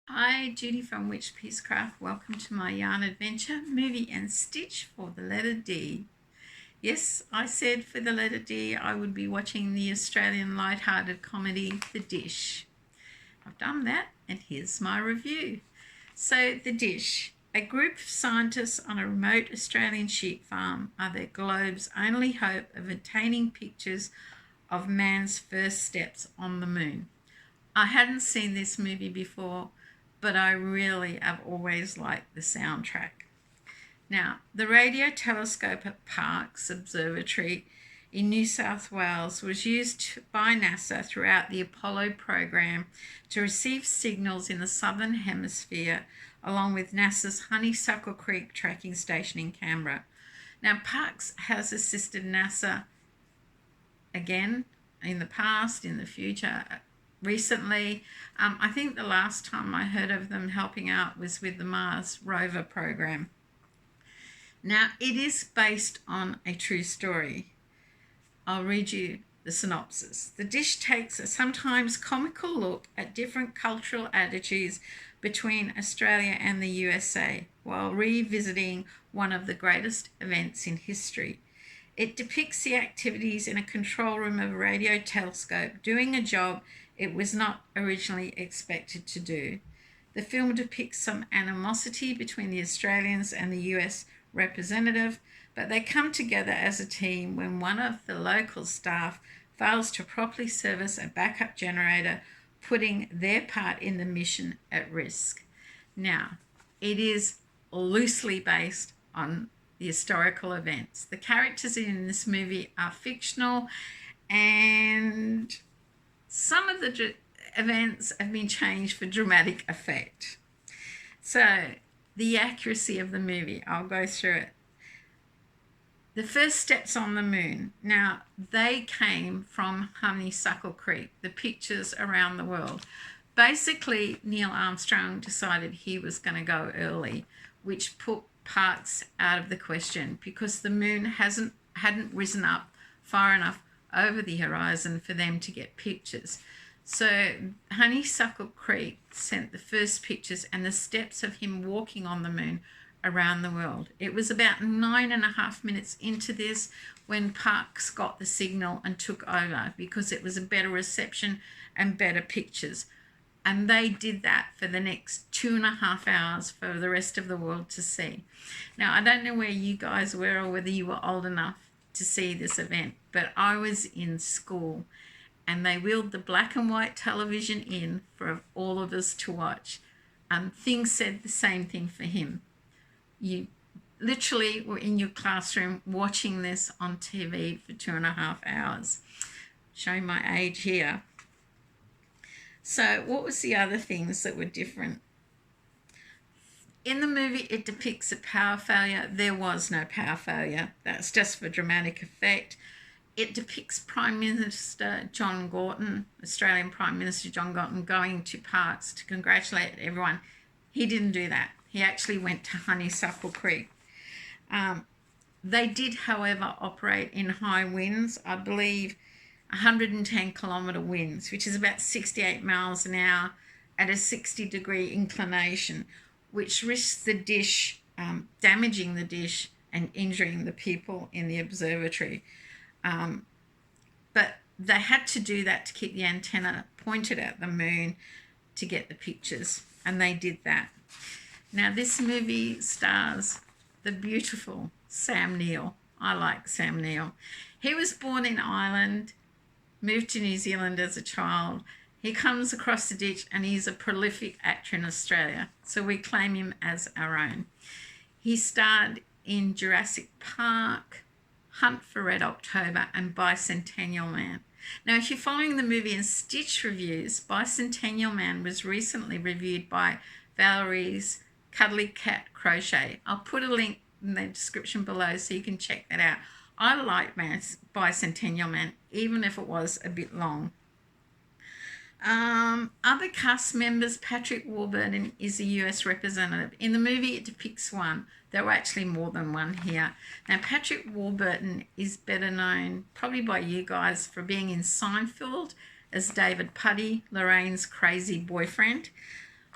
Hi, Judy from Witchpeace Craft. Welcome to my yarn adventure, movie and stitch for the letter D. Yes, I said for the letter D I would be watching the Australian light-hearted comedy The Dish. I've done that, and here's my review. So, The Dish. A group of scientists on a remote Australian sheep farm are the globe's only hope of obtaining pictures of man's first steps on the moon. I hadn't seen this movie before, but I really have always liked the soundtrack. Now, the radio telescope at Parkes Observatory in New South Wales was used by NASA throughout the Apollo program to receive signals in the southern hemisphere, along with NASA's Honeysuckle Creek tracking station in Canberra. Now, Parkes has assisted NASA again in the past, in the future, recently. I think the last time I heard of them helping out was with the Mars rover program. Now, it is based on a true story. I'll read you the synopsis. The Dish takes a sometimes comical look at different cultural attitudes between Australia and the USA while revisiting one of the greatest events in history. It depicts the activities in a control room of a radio telescope doing a job it was not originally expected to do. The film depicts some animosity between the Australians and the US representative, but they come together as a team when one of the local staff fails to properly service a backup generator, putting their part in the mission at risk. Now, it is loosely based on the historical events. The characters in this movie are fictional, and some of the events have been changed for dramatic effect. So, the accuracy of the movie, I'll go through it. The first steps on the moon. Now, they came from Honeysuckle Creek, the pictures around the world. Basically, Neil Armstrong decided he was going to go early, which put Parkes out of the question because the moon hadn't risen up far enough over the horizon for them to get pictures. So Honeysuckle Creek sent the first pictures and the steps of him walking on the moon around the world. It was about 9.5 minutes into this when Parkes got the signal and took over because it was a better reception and better pictures. And they did that for the next 2.5 hours for the rest of the world to see. Now, I don't know where you guys were or whether you were old enough to see this event, but I was in school and they wheeled the black and white television in for all of us to watch. Things said the same thing for him. You literally were in your classroom watching this on TV for 2.5 hours. Showing my age here. So what was the other things that were different? In the movie, it depicts a power failure. There was no power failure. That's just for dramatic effect. It depicts Prime Minister John Gorton, Australian Prime Minister John Gorton, going to Parkes to congratulate everyone. He didn't do that. He actually went to Honeysuckle Creek. They did, however, operate in high winds, I believe 110 kilometre winds, which is about 68 miles an hour at a 60-degree inclination, which risks the dish, damaging the dish and injuring the people in the observatory. But they had to do that to keep the antenna pointed at the moon to get the pictures, and they did that. Now, this movie stars the beautiful Sam Neill. I like Sam Neill. He was born in Ireland, moved to New Zealand as a child. He comes across the ditch and he's a prolific actor in Australia, so we claim him as our own. He starred in Jurassic Park, Hunt for Red October, and Bicentennial Man. Now, if you're following the movie and stitch reviews, Bicentennial Man was recently reviewed by Valerie's Cuddly Cat Crochet. I'll put a link in the description below so you can check that out. I like Bicentennial Man, even if it was a bit long. Other cast members, Patrick Warburton is a US representative. In the movie, it depicts one. There were actually more than one here. Now, Patrick Warburton is better known, probably by you guys, for being in Seinfeld as David Puddy, Lorraine's crazy boyfriend.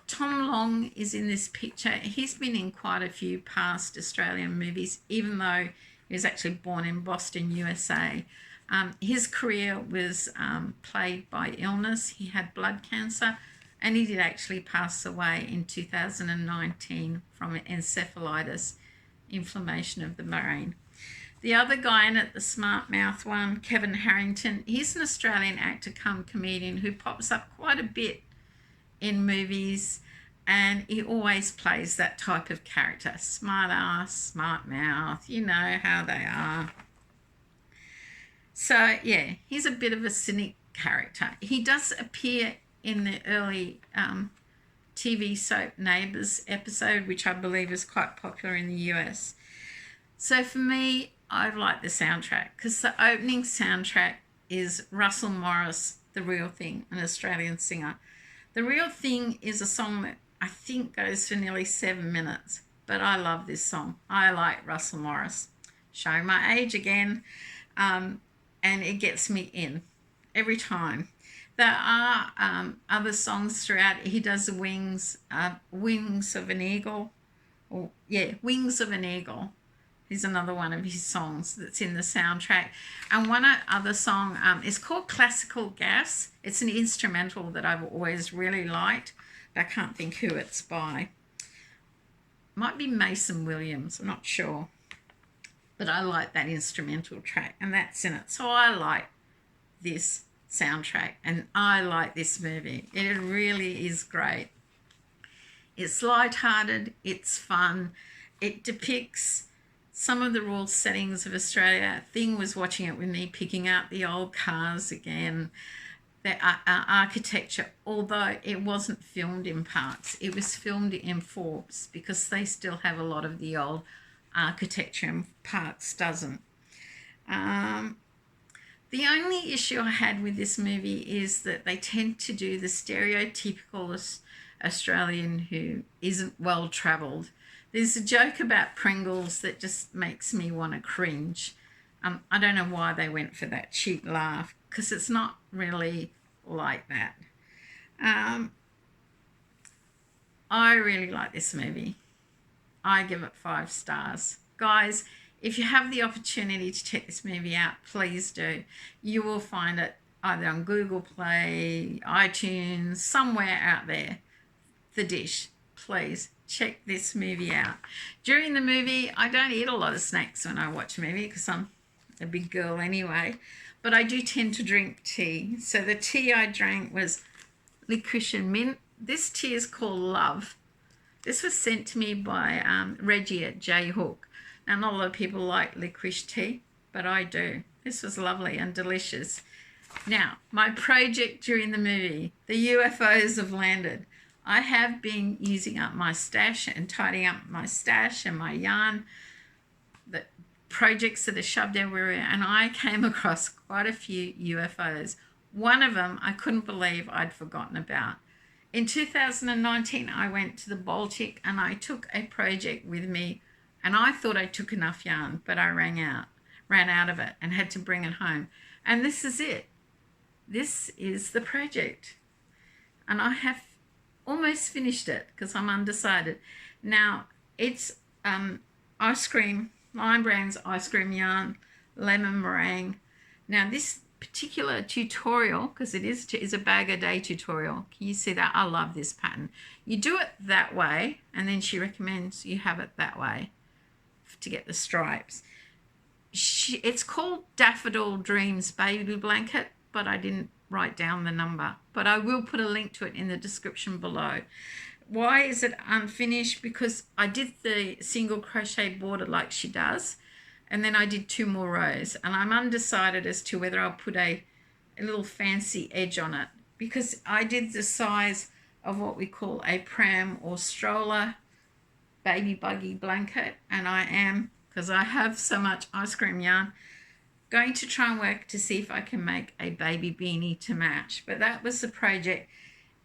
Tom Long is in this picture. He's been in quite a few past Australian movies, even though he was actually born in Boston, USA. His career was plagued by illness. He had blood cancer, and he did actually pass away in 2019 from encephalitis, inflammation of the brain. The other guy in it, the smart mouth one, Kevin Harrington, he's an Australian actor come comedian who pops up quite a bit in movies, and he always plays that type of character. Smart ass, smart mouth, you know how they are. So, yeah, he's a bit of a cynic character. He does appear in the early TV soap Neighbours episode, which I believe is quite popular in the US. So for me, I like the soundtrack because the opening soundtrack is Russell Morris, The Real Thing, an Australian singer. The Real Thing is a song that I think goes for nearly 7 minutes, but I love this song. I like Russell Morris. Showing my age again. And it gets me in every time. There are other songs throughout. He does the Wings of an Eagle. Wings of an Eagle is another one of his songs that's in the soundtrack. And one other song is called Classical Gas. It's an instrumental that I've always really liked, but I can't think who it's by. Might be Mason Williams, I'm not sure. But I like that instrumental track, and that's in it. So I like this soundtrack, and I like this movie. It really is great. It's lighthearted, it's fun. It depicts some of the rural settings of Australia. Thing was watching it with me, picking out the old cars again, the architecture, although it wasn't filmed in parts. It was filmed in Forbes because they still have a lot of the old architecture and parts doesn't. The only issue I had with this movie is that they tend to do the stereotypical Australian who isn't well travelled. There's a joke about Pringles that just makes me want to cringe. I don't know why they went for that cheap laugh because it's not really like that. I really like this movie. I give it 5 stars. Guys, if you have the opportunity to check this movie out, please do. You will find it either on Google Play, iTunes, somewhere out there. The Dish. Please check this movie out. During the movie, I don't eat a lot of snacks when I watch a movie because I'm a big girl anyway, but I do tend to drink tea. So the tea I drank was licorice and mint. This tea is called Love. This was sent to me by Reggie at J Hook. Now, not a lot of people like licorice tea, but I do. This was lovely and delicious. Now, my project during the movie, the UFOs have landed. I have been using up my stash and tidying up my stash and my yarn, the projects that are shoved everywhere, and I came across quite a few UFOs. One of them I couldn't believe I'd forgotten about. In 2019, I went to the Baltic and I took a project with me, and I thought I took enough yarn, but I ran out of it and had to bring it home. And this is it. This is the project. And I have almost finished it because I'm undecided. Now, it's ice cream, Lion Brand's ice cream yarn, lemon meringue. Now, this particular tutorial, because it is a bag a day tutorial. Can you see that? I love this pattern. You do it that way, and then she recommends you have it that way to get the stripes. It's called Daffodil Dreams Baby Blanket, but I didn't write down the number, but I will put a link to it in the description below. Why is it unfinished? Because I did the single crochet border like she does, and then I did 2 more rows, and I'm undecided as to whether I'll put a little fancy edge on it, because I did the size of what we call a pram or stroller baby buggy blanket, and I am, because I have so much ice cream yarn, Going to try and work to see if I can make a baby beanie to match. But that was the project.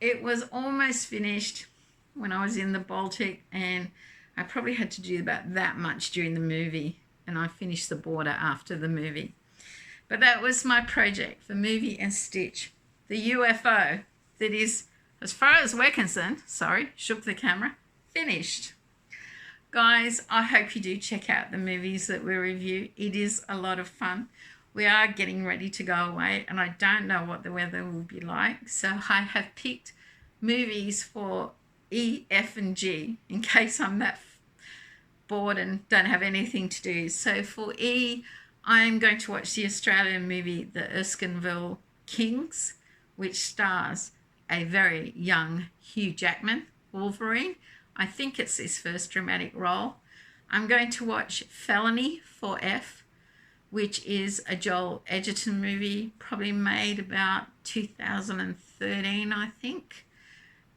It was almost finished when I was in the Baltic, and I probably had to do about that much during the movie, and I finished the border after the movie. But that was my project for Movie and Stitch. The UFO that is, as far as we're concerned, sorry, shook the camera, finished. Guys, I hope you do check out the movies that we review. It is a lot of fun. We are getting ready to go away, and I don't know what the weather will be like. So I have picked movies for E, F, and G in case I'm that bored and don't have anything to do. So for E, I'm going to watch the Australian movie, The Erskineville Kings, which stars a very young Hugh Jackman, Wolverine. I think it's his first dramatic role. I'm going to watch Felony for F, which is a Joel Edgerton movie, probably made about 2013, I think.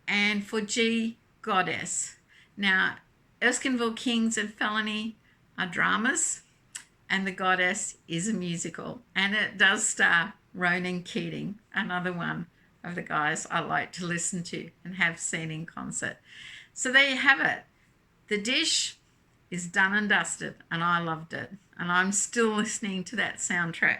And for G, Goddess. Now, Erskineville Kings and Felony are dramas, and The Goddess is a musical. And it does star Ronan Keating, another one of the guys I like to listen to and have seen in concert. So there you have it. The dish is done and dusted, and I loved it. And I'm still listening to that soundtrack.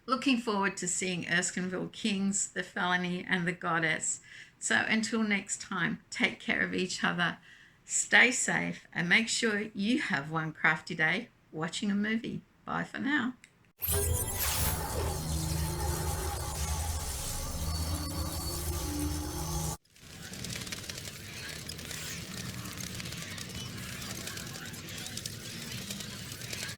Looking forward to seeing Erskineville Kings, The Felony, and The Goddess. So until next time, take care of each other, stay safe, and make sure you have one crafty day watching a movie. Bye for now.